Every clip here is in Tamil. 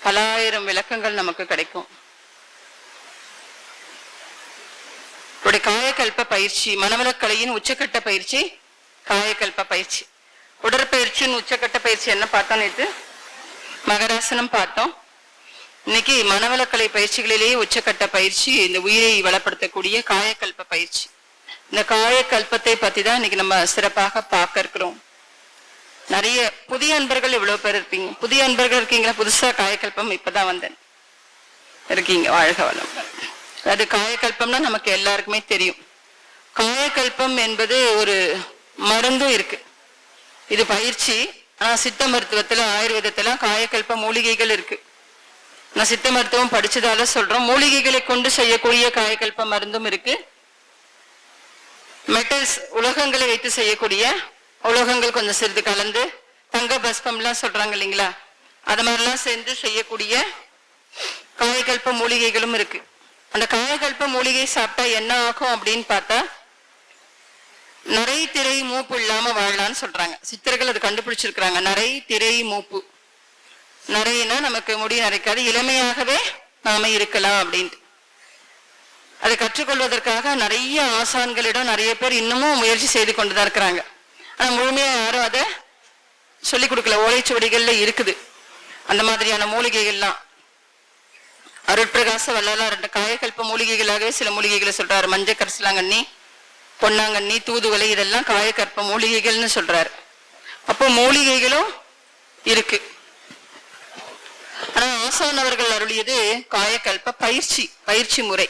பலாயிரம் விளக்கங்கள் நமக்கு கிடைக்கும். காயக்கல்ப பயிற்சி மனவளக்கலையின் உச்சக்கட்ட பயிற்சி காயக்கல்ப பயிற்சி. உடற்பயிற்சியின் உச்சக்கட்ட பயிற்சி என்ன பார்த்தோம்? நேற்று மகராசனம் பார்த்தோம். இன்னைக்கு மனவளக்கலை பயிற்சிகளிலேயே உச்சக்கட்ட பயிற்சி இந்த உயிரை வளப்படுத்தக்கூடிய காயக்கல்ப பயிற்சி. இந்த காயக்கல்பத்தை பத்தி தான் இன்னைக்கு நம்ம சிறப்பாக பார்க்க இருக்கிறோம். நிறைய புதிய அன்பர்கள் இவ்வளவு பேர் இருப்பீங்க. புதிய அன்பர்கள் இருக்கீங்களா? புதுசா காயக்கல்பம் இப்பதான் வந்தேன் இருக்கீங்க. வாழ்க வளம். அது காயக்கல்பம்னா நமக்கு எல்லாருக்குமே தெரியும். காயக்கல்பம் என்பது ஒரு மருந்தும் இருக்கு. இது பயிற்சி. ஆனா சித்த மருத்துவத்துல ஆயுர்வேதத்துல காயக்கல்ப மூலிகைகள் இருக்கு. நான் சித்த மருத்துவம் படிச்சதால சொல்றோம். மூலிகைகளை கொண்டு செய்யக்கூடிய காயக்கல்ப மருந்தும் இருக்கு. மெட்டல்ஸ் உலோகங்களை வைத்து செய்யக்கூடிய உலோகங்கள் கொஞ்சம் சிறிது கலந்து தங்க பஸ்பம்லாம் சொல்றாங்க இல்லைங்களா, அது மாதிரிலாம் சேர்ந்து செய்யக்கூடிய காயக்கல்ப மூலிகைகளும் இருக்கு. அந்த காயக்கல்ப மூலிகை சாப்பிட்டா என்ன ஆகும் அப்படின்னு பார்த்தா நரை திரை மூப்பு இல்லாம வாழலான்னு சொல்றாங்க. சித்தர்கள் அது கண்டுபிடிச்சிருக்கிறாங்க. நரை திரை மூப்பு. நரைனா நமக்கு முடி நரைக்காது, இளமையாகவே நாம இருக்கலாம் அப்படின்ட்டு. அதை கற்றுக்கொள்வதற்காக நிறைய ஆசான்களிடம் நிறைய பேர் இன்னமும் முயற்சி செய்து கொண்டுதான் இருக்கிறாங்க. ஆனா முழுமையா யாரும் அதை சொல்லிக் கொடுக்கல. ஓலைச்சுவடிகள்ல இருக்குது அந்த மாதிரியான மூலிகைகள்லாம். அருட்பிரகாச வள்ளலார் ரெண்டு காயக்கல்ப மூலிகைகளாகவே சில மூலிகைகளை சொல்றாரு. மஞ்ச கரிசலாங்கண்ணி, பொன்னாங்கண்ணி, தூதுவளை, இதெல்லாம் காயக்கல்ப மூலிகைகள்னு சொல்றாரு. அப்போ மூலிகைகளும் இருக்கு. ஆனா ஆசானவர்கள் அருளியது காயக்கல்ப பயிற்சி முறை.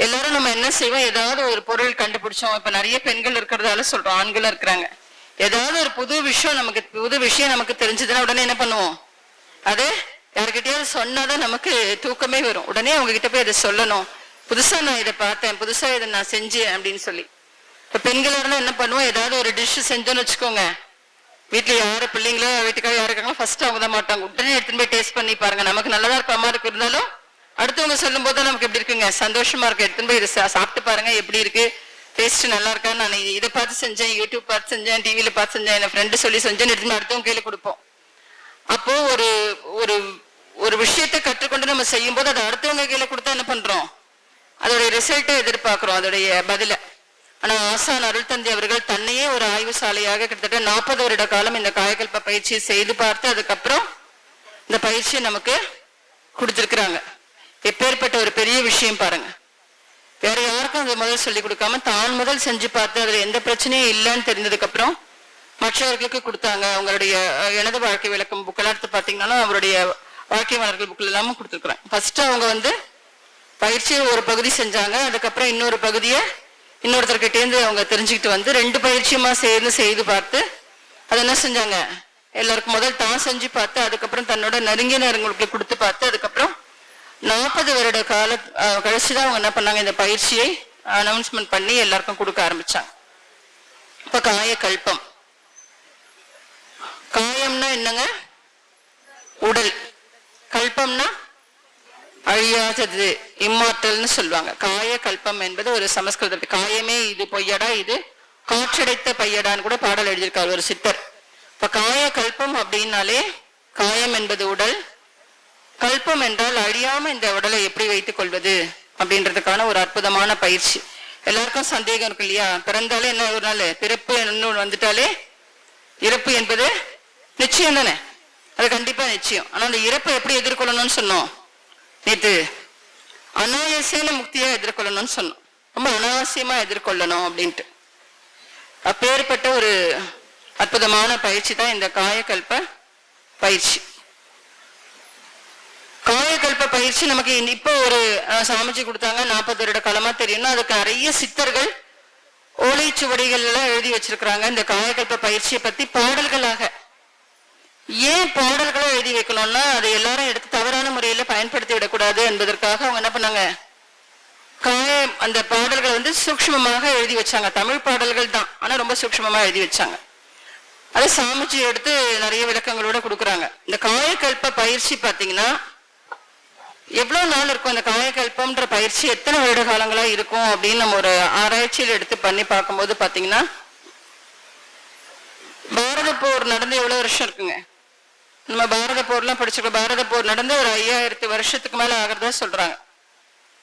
எல்லாரும் நம்ம என்ன செய்வோம்? ஏதாவது ஒரு பொருள் கண்டுபிடிச்சோம். இப்ப நிறைய பெண்கள் இருக்கிறதால சொல்றோம், ஆண்களும் இருக்கிறாங்க. ஏதாவது ஒரு புது விஷயம் நமக்கு தெரிஞ்சதுன்னா உடனே என்ன பண்ணுவோம்? அது யாருக்கிட்டையாவது சொன்னாதான் நமக்கு தூக்கமே வரும். உடனே அவங்க கிட்ட போய் அதை சொல்லணும். புதுசா நான் இதை பார்த்தேன், புதுசா இதை நான் செஞ்சேன் அப்படின்னு சொல்லி. இப்ப பெண்களா இருந்தா என்ன பண்ணுவோம்? ஏதாவது ஒரு டிஷ் செஞ்சோன்னு வச்சுக்கோங்க. வீட்டுல யாரு பிள்ளைங்களோ வீட்டுக்காக யாரு இருக்காங்களோ ஃபர்ஸ்ட் அவங்க தான் மாட்டாங்க. உடனே எடுத்துன்னு போய் டேஸ்ட் பண்ணி பாருங்க. நமக்கு நல்லதா இருக்க மாதிரி இருக்கு, இருந்தாலும் அடுத்தவங்க சொல்லும் போது நமக்கு எப்படி இருக்குங்க? சந்தோஷமா இருக்கு. எடுத்துன்னு போய் இதை சாப்பிட்டு பாருங்க, எப்படி இருக்கு, டேஸ்ட் நல்லா இருக்கான்னு. நான் இதை பார்த்து செஞ்சேன், யூடியூப் பார்த்து செஞ்சேன், டிவியில பார்த்து செஞ்சேன், என் ஃப்ரெண்டு சொல்லி செஞ்சேன்னு எடுத்துன்னு அடுத்தவங்க கையில கொடுப்போம். அப்போ ஒரு ஒரு ஒரு விஷயத்தை கற்றுக்கொண்டு நம்ம செய்யும் போது அதை அடுத்தவங்க கையில கொடுத்தா என்ன பண்றோம்? அதோடைய ரிசல்ட்டை எதிர்பார்க்கிறோம், அதோடைய பதில. ஆனா ஆசான் அருள் தந்தை அவர்கள் தன்னையே ஒரு ஆய்வு சாலையாக கிட்டத்தட்ட 40 வருட காலம் இந்த காயக்கல்ப பயிற்சியை செய்து பார்த்து அதுக்கப்புறம் இந்த பயிற்சியை நமக்கு கொடுத்திருக்கிறாங்க. எப்பேற்பட்ட ஒரு பெரிய விஷயம் பாருங்க. வேற யாருக்கும் அதை முதல் சொல்லி கொடுக்காம தான் முதல் செஞ்சு பார்த்து அதுல எந்த பிரச்சனையும் இல்லைன்னு தெரிஞ்சதுக்கு அப்புறம் மற்றவர்களுக்கு கொடுத்தாங்க. அவங்களுடைய எனது வாழ்க்கை விளக்கம் புக்கெல்லாம் எடுத்து பார்த்தீங்கன்னா அவருடைய வாழ்க்கை வளர்கள் புக்கில் எல்லாமும் கொடுத்துருக்குறாங்க. ஃபர்ஸ்ட் அவங்க பயிற்சியை ஒரு பகுதி செஞ்சாங்க. அதுக்கப்புறம் இன்னொரு பகுதியை இன்னொருத்தர்கிட்டேருந்து அவங்க தெரிஞ்சுக்கிட்டு 2 பயிற்சியுமா சேர்ந்து செய்து பார்த்து அது என்ன செஞ்சாங்க? எல்லாருக்கும் முதல் தான் செஞ்சு பார்த்து அதுக்கப்புறம் தன்னோட நெருங்கினவங்களுக்கு கொடுத்து பார்த்து அதுக்கப்புறம் 40 வருட கால கழிச்சுதான் அவங்க என்ன பண்ணாங்க? இந்த பயிற்சியை அனௌன்ஸ்மெண்ட் பண்ணி எல்லாருக்கும் கொடுக்க ஆரம்பிச்சாங்க. இப்ப காயக்கல்பம். காயம்னா என்னங்க? உடல். கல்பம்னா அழியாதது, இம்மார்டல்னு சொல்லுவாங்க. காய கல்பம் என்பது ஒரு சமஸ்கிருதம். காயமே இது பொய்யடா, இது காற்றடைத்த பையடான்னு கூட பாடல் எழுதியிருக்காரு ஒரு சித்தர். இப்ப காய கல்பம் அப்படின்னாலே காயம் என்பது உடல், கல்பம் என்றால் அழியாம இந்த உடலை எப்படி வைத்துக் கொள்வது அப்படின்றதுக்கான ஒரு அற்புதமான பயிற்சி. எல்லாருக்கும் சந்தேகம் இருக்கு இல்லையா? பிறந்தாலே என்ன ஒரு நாள் பிறப்பு இன்னொன்று வந்துட்டாலே இறப்பு என்பது நிச்சயம் தானே? அது கண்டிப்பா நிச்சயம். ஆனா அந்த இறப்பை எப்படி எதிர்கொள்ளணும்னு சொன்னோம் நேற்று? அனாவசியமான முக்தியா எதிர்கொள்ளணும்னு சொன்னோம். ரொம்ப அனாவசியமா எதிர்கொள்ளணும் அப்படின்ட்டு. அப்பேற்பட்ட ஒரு அற்புதமான பயிற்சி தான் இந்த காயக்கல்ப பயிற்சி. காயக்கல்ப பயிற்சி நமக்கு இப்போ ஒரு சாமிஜி கொடுத்தாங்க, 40 வருட காலமா தெரியும்னா அதுக்கு நிறைய சித்தர்கள் ஓலைச்சுவடிகள் எல்லாம் எழுதி வச்சிருக்கிறாங்க இந்த காயக்கல்ப பயிற்சியை பத்தி பாடல்களாக. ஏன் பாடல்களை எழுதி வைக்கணும்னா அதை எல்லாரும் எடுத்து தவறான முறையில பயன்படுத்தி விடக்கூடாது என்பதற்காக அவங்க என்ன பண்ணாங்க? அந்த பாடல்களை சூக்ஷ்மமாக எழுதி வச்சாங்க. தமிழ் பாடல்கள் தான், ஆனா ரொம்ப சூக்ஷ்மமா எழுதி வச்சாங்க. அதை சாமிஜி எடுத்து நிறைய விளக்கங்களோட கொடுக்குறாங்க. இந்த காயக்கல்ப பயிற்சி பாத்தீங்கன்னா எவ்வளவு நாள் இருக்கும்? அந்த காயக்கல்பம்ன்ற பயிற்சி எத்தனை வருட காலங்களா இருக்கும் அப்படின்னு நம்ம ஒரு ஆராய்ச்சியில் எடுத்து பண்ணி பார்க்கும்போது பாத்தீங்கன்னா பாரத போர் நடந்து எவ்வளவு வருஷம் இருக்குங்க? நம்ம பாரத போர்லாம் படிச்சிருக்கோம். பாரத போர் நடந்து ஒரு 5000 வருஷத்துக்கு மேல ஆகிறதா சொல்றாங்க.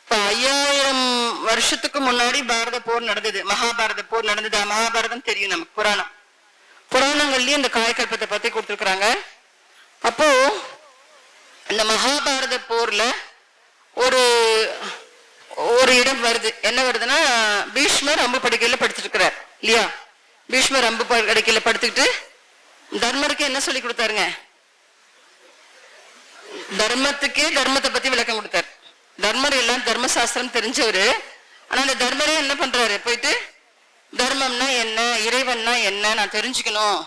இப்ப 5000 வருஷத்துக்கு முன்னாடி பாரத போர் நடந்தது, மகாபாரத போர் நடந்தது. மகாபாரதம் தெரியும் நமக்கு, புராணங்கள்லயும் இந்த காயக்கல்பத்தை பத்தி கொடுத்துருக்குறாங்க. அப்போ இந்த மகாபாரத போர்ல ஒரு ஒரு இடம் வருது. என்ன வருதுன்னா, பீஷ்மர் அம்பு படுக்கையில படுத்துட்டு இருக்கிறார் இல்லையா? பீஷ்மர் அம்பு படுக்கையில படுத்துக்கிட்டு தர்மருக்கு என்ன சொல்லி கொடுத்தாருங்க? தர்மத்துக்கே தர்மத்தை பத்தி விளக்கம் கொடுத்தாரு. தர்மர் எல்லாம் தர்மசாஸ்திரம் தெரிஞ்சவரு. ஆனா அந்த தர்மரே என்ன பண்றாரு, போயிட்டு தர்மம்னா என்ன, இறைவன்னா என்ன நான் தெரிஞ்சுக்கணும்,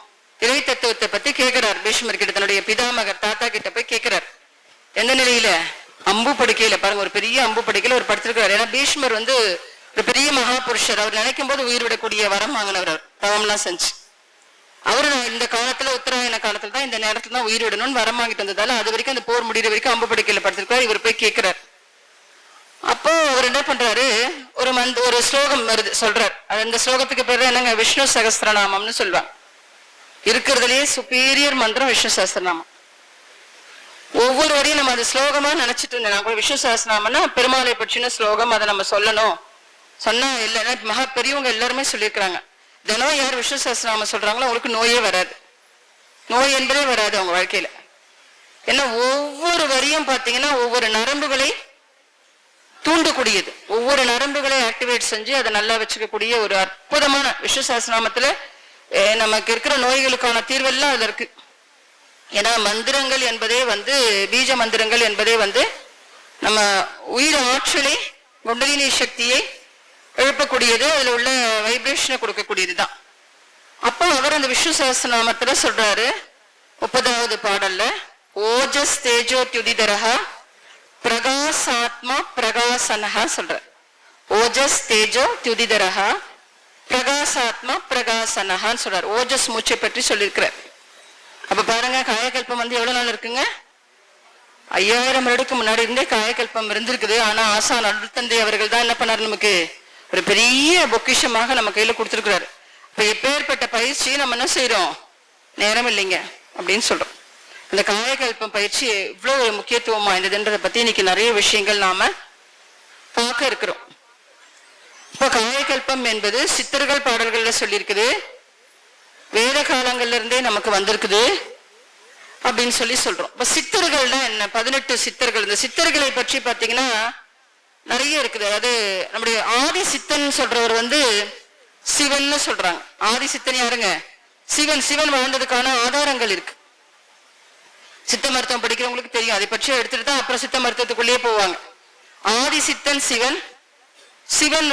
இறை தத்துவத்தை பத்தி கேட்கிறார் பீஷ்மர் கிட்ட. தன்னுடைய பிதாமகர் தாத்தா கிட்ட போய் கேட்கிறார். எந்த நிலையில? அம்பு படுக்கையில. பாருங்க, ஒரு பெரிய அம்பு படுக்கையில ஒரு படுத்திருக்கிறார். ஏன்னா பீஷ்மர் ஒரு பெரிய மகா புருஷர். அவர் நினைக்கும் போது உயிர் விடக்கூடிய வரம் வாங்கினவர். அவர் தவம்லாம் செஞ்சு அவரு இந்த காலத்துல, உத்தராயண காலத்துல தான், இந்த நேரத்துல தான் உயிர் விடணும்னு வரம் வாங்கிட்டு வந்ததால அது வரைக்கும், அந்த போர் முடிகிற வரைக்கும் அம்பு படுக்கையில படுத்திருக்காரு. இவர் போய் கேட்கிறார். அப்போ அவர் என்ன பண்றாரு, ஒரு ஸ்லோகம் வருது சொல்றார். அந்த ஸ்லோகத்துக்கு பேரு என்னங்க? விஷ்ணு சகஸ்திரநாமம்னு சொல்லுவாங்க. இருக்கிறதுலயே சுப்பீரியர் மந்திரம் விஷ்ணு சகஸ்திரநாமம். ஒவ்வொரு வரையும் நம்ம அது ஸ்லோகமா நினைச்சிட்டு இருந்தேன். நான் கூட விஷ்ணு சகஸ்திரநாமம்னா பெருமாளை பற்றின ஸ்லோகம், அதை நம்ம சொல்லணும். சொன்னா இல்லைன்னா மகா பெரியவங்க எல்லாருமே சொல்லியிருக்கிறாங்க, தினம் யார் விஷ்ணு சகஸ்திரநாமம் சொல்றாங்களோ அவங்களுக்கு நோயே வராது, நோய் என்பதே வராது அவங்க வாழ்க்கையில. ஏன்னா ஒவ்வொரு வரியும் பாத்தீங்கன்னா ஒவ்வொரு நரம்புகளை தூண்டக்கூடியது, ஒவ்வொரு நரம்புகளை ஆக்டிவேட் செஞ்சு அதை நல்லா வச்சுக்கக்கூடிய ஒரு அற்புதமான விஷ்ணு சகஸ்திரநாமத்துல நமக்கு இருக்கிற நோய்களுக்கான தீர்வெல்லாம் அதுல இருக்கு. ஏன்னா மந்திரங்கள் என்பதே பீஜ மந்திரங்கள் என்பதே நம்ம உயிர் ஆற்றலை, குண்டலினி சக்தியை எழுப்பக்கூடியது, அதுல உள்ள வைப்ரேஷனை கொடுக்கக்கூடியதுதான். அப்போ அவர் அந்த விஷ்ணு சகஸ்திரநாமத்துல சொல்றாரு 30வது பாடல்ல, ஓஜஸ் தேஜோ தியுதிதரஹா பிரகாசாத்மா பிரகாசனஹா சொல்ற. ஓஜஸ் தேஜோ தியுதிதரஹா பிரகாசாத்மா பிரகாசனஹான்னு சொல்றாரு. ஓஜஸ் மூச்சை பற்றி சொல்லியிருக்கிறார். அப்ப பாருங்க, காயக்கல்பம் எவ்வளவு நாள் இருக்குங்க? 5000 வருடத்துக்கு முன்னாடி இருந்தே காயக்கல்பம் இருந்திருக்குது. ஆனா ஆசான் அருட்தந்தை அவர்கள் தான் என்ன பண்ணாரு, நமக்கு ஒரு பெரிய பொக்கிஷமாக நம்ம கையில கொடுத்துருக்கிறாரு. இப்ப எப்பேற்பட்ட பயிற்சி நம்ம என்ன செய்யறோம், நேரம் இல்லைங்க அப்படின்னு சொல்றோம். அந்த காயக்கல்பம் பயிற்சி இவ்வளவு ஒரு முக்கியத்துவம் வாய்ந்ததுன்றதை பத்தி இன்னைக்கு நிறைய விஷயங்கள் நாம பார்க்க இருக்கிறோம். இப்ப காயக்கல்பம் என்பது சித்தர்கள் பாடல்கள்ல சொல்லியிருக்குது, வேத காலங்கள்ல இருந்தே நமக்கு வந்திருக்குது அப்படின்னு சொல்றோம். இப்ப சித்தர்கள்னா என்ன? 18 சித்தர்கள். இந்த சித்தர்களை பற்றி பாத்தீங்கன்னா நிறைய இருக்குது. அதாவது நம்முடைய ஆதி சித்தன் சொல்றவர் சிவன் சொல்றாங்க. ஆதி சித்தன் யாருங்க? சிவன். சிவன் வாழ்ந்ததுக்கான ஆதாரங்கள் இருக்கு. சித்த மருத்துவம் படிக்கிறவங்களுக்கு தெரியும். அதை பற்றி எடுத்துட்டு தான் அப்புறம் சித்த மருத்துவத்துக்குள்ளேயே போவாங்க. ஆதி சித்தன் சிவன். சிவன்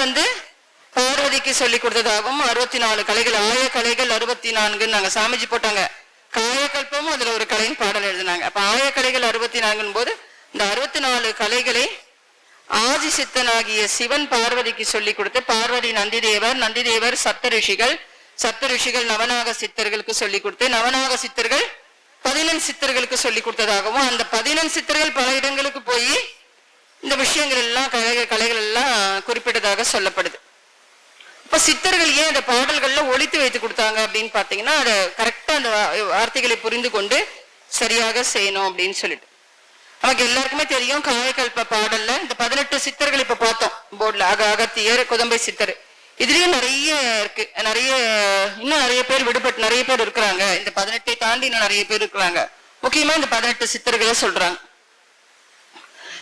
பார்வதிக்கு சொல்லி கொடுத்ததாகவும் 64 கலைகள், ஆய கலைகள் 64 நாங்க சாமிஜி போட்டாங்க. காயக்கல்பமும் அதுல ஒரு கலையின் பாடல் எழுதினாங்க. அப்ப ஆய கலைகள் 64 போது இந்த 64 கலைகளை ஆதி சித்தனாகிய சிவன் பார்வதிக்கு சொல்லி கொடுத்து, பார்வதி நந்திதேவர், நந்திதேவர் சப்த ரிஷிகள் நவநாக சித்தர்களுக்கு சொல்லி கொடுத்து, நவநாக சித்தர்கள் 14 சித்தர்களுக்கு சொல்லி கொடுத்ததாகவும், அந்த 14 சித்தர்கள் பல இடங்களுக்கு போய் இந்த விஷயங்கள் எல்லாம் கலைகள் எல்லாம் குறிப்பிட்டதாக சொல்லப்படுது. இப்ப சித்தர்கள் ஏன் இந்த பாடல்கள்ல ஒழித்து வைத்து கொடுத்தாங்க அப்படின்னு பாத்தீங்கன்னா, அதை கரெக்டா அந்த வார்த்தைகளை புரிந்து கொண்டு சரியாக செய்யணும் அப்படின்னு சொல்லிட்டு. நமக்கு எல்லாருக்குமே தெரியும், காயக்கல்ப பாடல்ல இந்த 18 சித்தர்கள் இப்ப பார்த்தோம் போர்ட்ல. அகத்தியர், குதம்பை சித்தர், இதுலயும் நிறைய இருக்கு. இன்னும் நிறைய பேர் விடுபட்டு நிறைய பேர் இருக்கிறாங்க. இந்த 18 தாண்டி இன்னும் நிறைய பேர் இருக்கிறாங்க. முக்கியமா இந்த 18 சித்தர்களை சொல்றாங்க.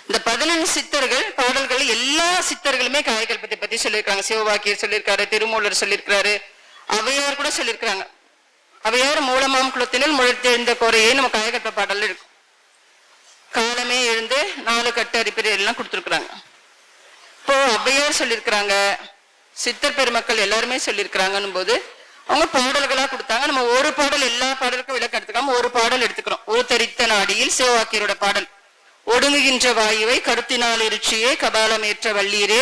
இந்த 14 சித்தர்கள் பாடல்கள் எல்லா சித்தர்களுமே காயக்கல்பத்தை பத்தி சொல்லியிருக்காங்க. சிவவாக்கியர் சொல்லியிருக்காரு, திருமூலர் சொல்லியிருக்காரு, அவையார் கூட சொல்லியிருக்கிறாங்க. அவையார் மூலமாம் குலத்தினில் முழுத்தெழுந்த கோரையே நம்ம காயக்கல்ப பாடல்ல இருக்கும். காலமே எழுந்து 4 கட்டு அரிப்பெரு எல்லாம் கொடுத்துருக்குறாங்க. இப்போ அவையார் சொல்லியிருக்கிறாங்க, சித்தர் பெருமக்கள் எல்லாருமே சொல்லியிருக்கிறாங்கன்னும் போது அவங்க பாடல்களா கொடுத்தாங்க. நம்ம ஒரு பாடல் எல்லா பாடலுக்கும் விளக்கம் எடுத்துக்காம ஒரு பாடல் எடுத்துக்கிறோம். ஒரு தரித்த நாடியில் சிவவாக்கியரோட பாடல். ஒடுங்குகின்ற வாயுவை கருத்தினால் இருச்சியே கபாலமேற்ற வள்ளீரே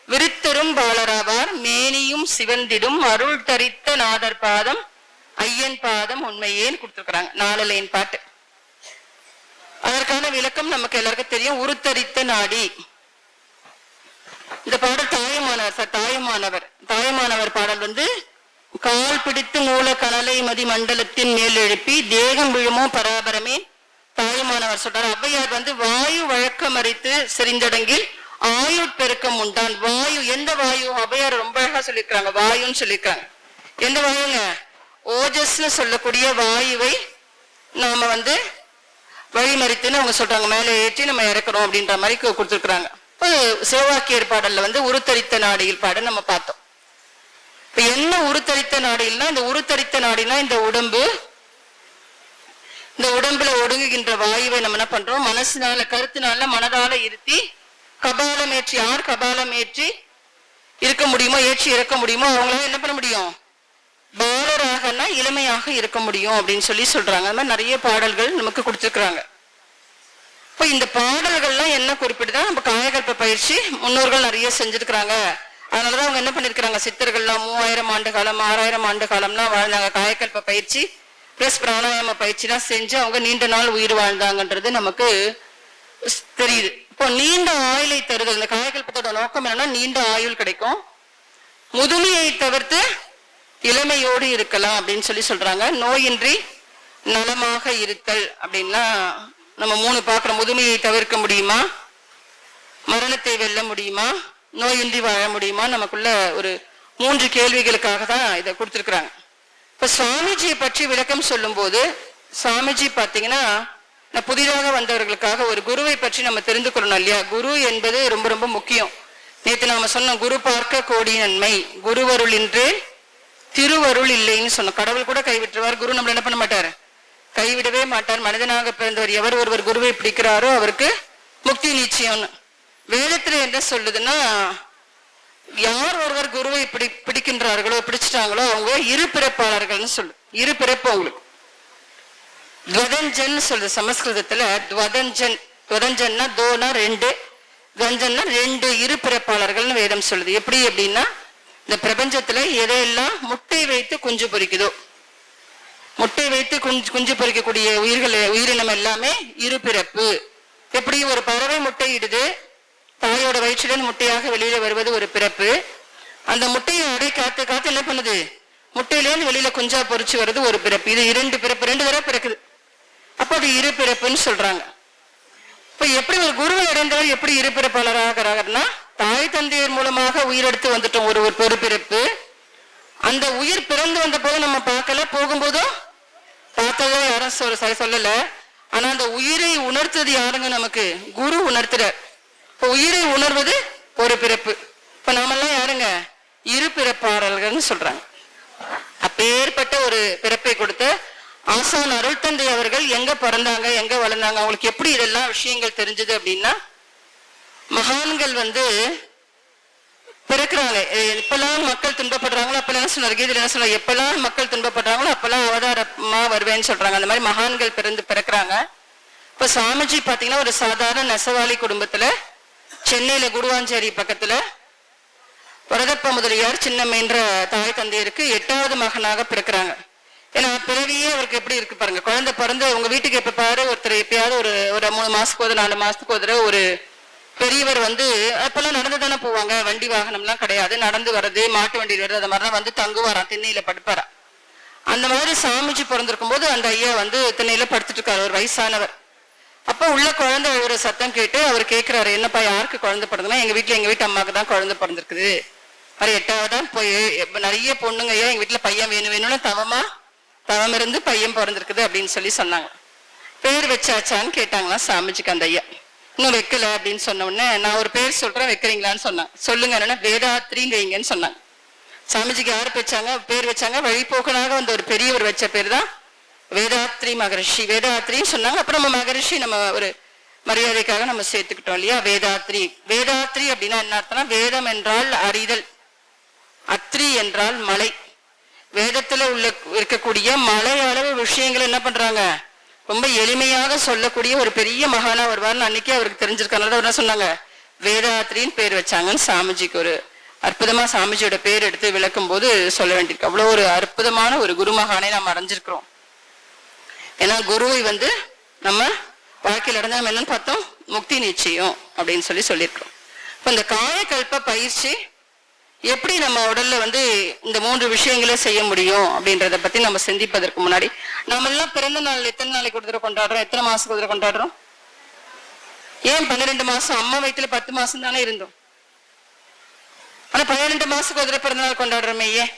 விருத்தரும் பாலராவார் மேனியும் சிவந்திடும் அருள் தரித்த நாதர் பாதம் ஐயன் பாதம் உண்மையேன்னு கொடுத்துருக்குறாங்க. 4 லைன் பாட்டு. அதற்கான விளக்கம் நமக்கு எல்லாருக்கும் தெரியும். உருத்தரித்த நாடி. இந்த பாடல் தாயமானவர் பாடல் கால் பிடித்து மூல கனலை மதி மண்டலத்தின் மேல் எழுப்பி தேகம் விழுமோ பராபரமே தாயுமானவர் சொல்றார். ஔவையார் வந்து வாயு வழக்க மறித்து செறிந்தடங்கில் ஆயுட்பெருக்கம் உண்டான். வாயு, எந்த வாயு? ஔவையார் ரொம்ப அழகா சொல்லியிருக்காங்க, வாயுன்னு சொல்லியிருக்காங்க. எந்த வாயுங்க? ஓஜஸ்ன்னு சொல்லக்கூடிய வாயுவை நாம வந்து வழிமறித்துன்னு அவங்க சொல்றாங்க, மேலே ஏற்றி நம்ம இறக்குறோம் அப்படின்ற மாதிரி கொடுத்துருக்குறாங்க. இப்போ சிவவாக்கியர் பாடல்ல வந்து உருத்தரித்த நாடியில் பாடல் நம்ம பார்த்தோம். இப்ப என்ன உருத்தரித்த நாடில்னா, இந்த உருத்தரித்த நாடினா இந்த உடம்பு, இந்த உடம்புல ஒடுங்குகின்ற வாயுவை நம்ம என்ன பண்றோம், மனசினால கருத்தினால மனதால இருத்தி கபாலம் ஏற்றி, யார் கபாலம் ஏற்றி இருக்க முடியுமோ, ஏற்றி இறக்க முடியுமோ அவங்களால என்ன பண்ண முடியும், பாலராகனா இளமையாக இருக்க முடியும் அப்படின்னு சொல்லி சொல்றாங்க. அது மாதிரி நிறைய பாடல்கள் நமக்கு கொடுத்துருக்குறாங்க. இப்போ இந்த பாடல்கள்லாம் என்ன குறிப்பிடுதா, நம்ம காயகல்ப பயிற்சி முன்னோர்கள் நிறைய செஞ்சிருக்கிறாங்க. அதனாலதான் அவங்க என்ன பண்ணிருக்கிறாங்க, சித்தர்கள்லாம் 3000 ஆண்டு காலம் 6000 ஆண்டு காலம்லாம் வாழ்ந்தாங்க. காயகல்ப பயிற்சி பிளஸ் பிராணாயாம பயிற்சிலாம் செஞ்சு அவங்க நீண்ட நாள் உயிர் வாழ்ந்தாங்கன்றது நமக்கு தெரியுது. இப்போ நீண்ட ஆயுளை தருதல், இந்த காயகல்பத்தோட நோக்கம் என்னன்னா நீண்ட ஆயுள் கிடைக்கும், முதுமையை தவிர்த்து இளமையோடு இருக்கலாம் அப்படின்னு சொல்லி சொல்றாங்க. நோயின்றி நலமாக இருத்தல் அப்படின்னா நம்ம 3 பார்க்கிறோம். முதுமையை தவிர்க்க முடியுமா, மரணத்தை வெல்ல முடியுமா, நோயின்றி வாழ முடியுமா, நமக்குள்ள ஒரு 3 கேள்விகளுக்காக தான் இதை கொடுத்துருக்குறாங்க. இப்ப சுவாமிஜியை பற்றி விளக்கம் சொல்லும் போது, சுவாமிஜி பாத்தீங்கன்னா புதிதாக வந்தவர்களுக்காக ஒரு குருவை பற்றி நம்ம தெரிந்து கொள்ளணும் இல்லையா. குரு என்பது ரொம்ப ரொம்ப முக்கியம். நேற்று நாம சொன்னோம், குரு பார்க்க கோடி நன்மை, குருவருள் இன்றே திருவருள் இல்லைன்னு சொன்னோம். கடவுள் கூட கைவிட்டுருவார், குரு நம்மள என்ன பண்ண மாட்டார், கைவிடவே மாட்டார். மனிதனாக பிறந்தவர் எவர் ஒருவர் குருவை பிடிக்கிறாரோ அவருக்கு முக்தி நிச்சயம்னு வேதத்துல என்ன சொல்லுதுன்னா, யார் ஒருவர் குருவை பிடிக்கின்றார்களோ, பிடிச்சிட்டாங்களோ அவங்க இரு பிறப்பாளர்கள்னு சொல்லு. இரு பிறப்பு அவங்களுக்கு துவதஞ்சன் சொல்லுது சமஸ்கிருதத்துல. துவதஞ்சன்னா தோனா 2, கஞ்சன்னா 2 இரு பிறப்பாளர்கள்னு வேதம் சொல்லுது. எப்படி அப்படின்னா, இந்த பிரபஞ்சத்துல எதையெல்லாம் முட்டை வைத்து குஞ்சு பொறிக்குதோ, முட்டை வைத்து குஞ்சு பொறிக்கக்கூடிய உயிரினம் எல்லாமே இரு பிறப்பு. எப்படி ஒரு பறவை முட்டை இடுது, தாயோட வயிற்றுடன் முட்டையாக வெளியில வருவது ஒரு பிறப்பு. அந்த முட்டையை அடை காத்து காத்து என்ன பண்ணுது, முட்டையிலேருந்து வெளியில குஞ்சா பொறிச்சு வருது ஒரு பிறப்பு. இது 2 பிறப்பு, 2 தடவை பிறக்குது. அப்ப அது இரு பிறப்புன்னு சொல்றாங்க. இப்ப எப்படி ஒரு குருவை அடைந்தவர் எப்படி இரு பிறப்பாளராகிறார்னா, தாய் தந்தையர் மூலமாக உயிரெடுத்து வந்துட்டோம் ஒரு பிறப்பு. அந்த உயிர் பிறந்து வந்த போது நம்ம பார்க்கல, போகும்போதும் பார்த்ததோ யாரும் சொல்லல. ஆனா அந்த உயிரை உணர்த்தது யாருங்க, நமக்கு குரு உணர்த்துறார். இப்ப உயிரை உணர்வது ஒரு பிறப்பு. இப்ப நாமெல்லாம் யாருங்க, இரு பிறப்பாளர்கள்னு சொல்றாங்க. அப்பேற்பட்ட ஒரு பிறப்பை கொடுத்த ஆசான் அருள் தந்தை அவர்கள் எங்க பிறந்தாங்க, எங்க வளர்ந்தாங்க, அவங்களுக்கு எப்படி இதெல்லாம் விஷயங்கள் தெரிஞ்சது அப்படின்னா, மகான்கள் வந்து பிறக்கிறாங்க. எப்பெல்லாம் மக்கள் துன்பப்படுறாங்களோ அப்பெல்லாம் சொன்னார், கீதையில என்ன சொன்னார், எப்பெல்லாம் மக்கள் துன்பப்படுறாங்களோ அப்பெல்லாம் அவதாரமா வருவேன்னு சொல்றாங்க. அந்த மாதிரி மகான்கள் பிறக்கிறாங்க. இப்ப சாமிஜி பாத்தீங்கன்னா ஒரு சாதாரண நெசவாளி குடும்பத்துல சென்னையில குடுவாஞ்சேரி பக்கத்துல வரதப்ப முதலியார் சின்னம்மைன்ற தாய் தந்தையருக்கு 8வது மகனாக பிறக்கிறாங்க. ஏன்னா பிறவியே அவருக்கு எப்படி இருக்கு பாருங்க, குழந்தை பிறந்து உங்க வீட்டுக்கு எப்ப பாரு ஒருத்தர் எப்பயாவது ஒரு 3 மாசத்துக்கு 4 மாசத்துக்கு ஒரு தடவை ஒரு பெரியவர் வந்து, அப்பெல்லாம் நடந்து தானே போவாங்க, வண்டி வாகனம்லாம் கிடையாது, நடந்து வர்றது, மாட்டு வண்டியில் வர்றது, அந்த மாதிரிலாம் வந்து தங்குவாராம், திண்ணையில படுப்பாரா. அந்த மாதிரி சாமிஜி பிறந்திருக்கும் போது அந்த ஐயா வந்து திண்ணையில படுத்துட்டு இருக்காரு, ஒரு வயசானவர். அப்போ உள்ள குழந்தை ஒரு சத்தம் கேட்டு அவர் கேட்கிறாரு, என்னப்பா யாருக்கு குழந்தை பிறந்தனா, எங்க வீட்டு அம்மாவுக்கு தான் குழந்தை பிறந்திருக்குது, அது 8வதான் போய் நிறைய பொண்ணுங்க ஐயா எங்க வீட்டுல பையன் வேணும்னு தவம் இருந்து பையன் பிறந்திருக்குது அப்படின்னு சொல்லி சொன்னாங்க. பேர் வச்சாச்சான்னு கேட்டாங்களா சாமிஜிக்கு அந்த ஐயா. இன்னும் வைக்கல அப்படின்னு சொன்ன உடனே, நான் ஒரு பேர் சொல்றேன் வைக்கிறீங்களான்னு சொன்னாங்க. சொல்லுங்க, என்னன்னா வேதாத்ரின்னு வைங்கன்னு சொன்னாங்க. சாமிஜிக்கு யாரு பேர் வச்சாங்க, வழிபோக்கனாக வந்த ஒரு பெரியவர் வச்ச பேர் தான் வேதாத்ரி மகரிஷி. வேதாத்ரின்னு சொன்னாங்க. அப்புறம் நம்ம மகரிஷி நம்ம ஒரு மரியாதைக்காக நம்ம சேர்த்துக்கிட்டோம் இல்லையா, வேதாத்ரி. வேதாத்ரி அப்படின்னா என்ன அர்த்தம்னா, வேதம் என்றால் அறிதல், அத்ரி என்றால் மலை. வேதத்துல இருக்கக்கூடிய மலை அளவு விஷயங்கள் என்ன பண்றாங்க, ரொம்ப எளிமையாக சொல்லக்கூடிய ஒரு பெரிய மகானா வருவார்னு அன்னைக்கே அவருக்கு தெரிஞ்சிருக்கனால அவர் என்ன சொன்னாங்க, வேதாத்ரின்னு பேர் வச்சாங்கன்னு சாமிஜிக்கு ஒரு அற்புதமா சாமிஜியோட பேர் எடுத்து விளக்கும் போது சொல்ல வேண்டியிருக்கு. அவ்வளவு ஒரு அற்புதமான ஒரு குரு மகானை நாம் அடைஞ்சிருக்கிறோம். ஏன்னா குருவை வந்து நம்ம வாழ்க்கையில் அடைஞ்சா நம்ம என்னன்னு பார்த்தோம், முக்தி நிச்சயம் அப்படின்னு சொல்லியிருக்கிறோம். இப்ப இந்த காயகல்ப பயிற்சி எப்படி நம்ம உடல்ல வந்து இந்த 3 விஷயங்களை செய்ய முடியும் அப்படின்றத பத்தி நம்ம சிந்திப்பதற்கு முன்னாடி, நம்ம எல்லாம் பிறந்த நாள் எத்தனை நாளைக்கு ஒரு தடவை கொண்டாடுறோம்? எத்தனை மாசத்துக்கு ஒரு தடவை கொண்டாடுறோம்? ஏன் 12 மாசம்? அம்மா வயிற்றுல 10 மாசம் தானே இருந்தோம். ஆனா 12 மாசத்துக்கு ஒரு தடவை பிறந்த நாள் கொண்டாடுறோமே ஏன்?